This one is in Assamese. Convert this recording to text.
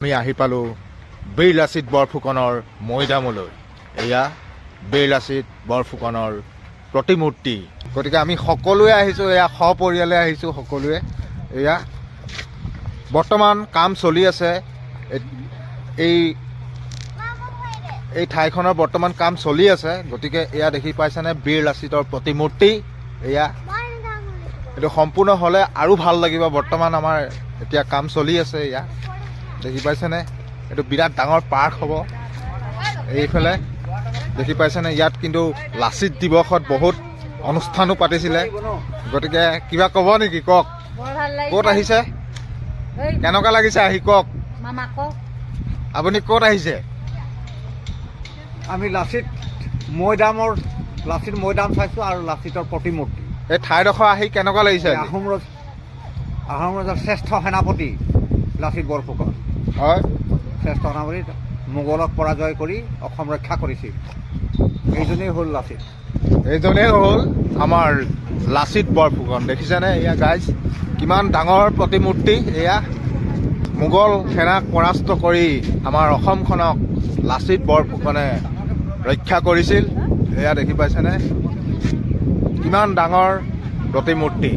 আমি আহি পালোঁ বীৰ লাচিত বৰফুকনৰ মৈদামলৈ। এয়া বীৰ লাচিত বৰফুকনৰ প্ৰতিমূৰ্তি। গতিকে আমি সকলোৱে আহিছোঁ, এয়া সপৰিয়ালে আহিছোঁ সকলোৱে। এয়া বৰ্তমান কাম চলি আছে, এই ঠাইখনৰ বৰ্তমান কাম চলি আছে। গতিকে এয়া দেখি পাইছেনে বীৰ লাচিতৰ প্ৰতিমূৰ্তি। এয়া এইটো সম্পূৰ্ণ হ'লে আৰু ভাল লাগিব। বৰ্তমান আমাৰ এতিয়া কাম চলি আছে। এয়া দেখি পাইছেনে, এইটো বিৰাট ডাঙৰ পাৰ্ক হ'ব। এইফালে দেখি পাইছেনে, ইয়াত কিন্তু লাচিত দিৱসত বহুত অনুষ্ঠানো পাতিছিলে। গতিকে কিবা ক'ব নেকি? কওক, ক'ত আহিছে, কেনেকুৱা লাগিছে আহি? কওক, আপুনি ক'ত আহিছে? আমি লাচিত মৈদাম চাইছোঁ আৰু লাচিতৰ প্ৰতিমূৰ্তি। এই ঠাইডোখৰ আহি কেনেকুৱা লাগিছে? আহোম ৰজাৰ শ্ৰেষ্ঠ সেনাপতি লাচিত বৰফুকন। হয়, শ্ৰেষ্ঠ সেনাপতি, মোগলক পৰাজয় কৰি অসম ৰক্ষা কৰিছিল। এইজনেই হ'ল লাচিত। এইজনেই হ'ল আমাৰ লাচিত বৰফুকন। দেখিছেনে এয়া গাইজ, কিমান ডাঙৰ প্ৰতিমূৰ্তি। এয়া মোগল সেনাক পৰাস্ত কৰি আমাৰ অসমখনক লাচিত বৰফুকনে ৰক্ষা কৰিছিল। এয়া দেখি পাইছেনে, কিমান ডাঙৰ প্ৰতিমূৰ্তি।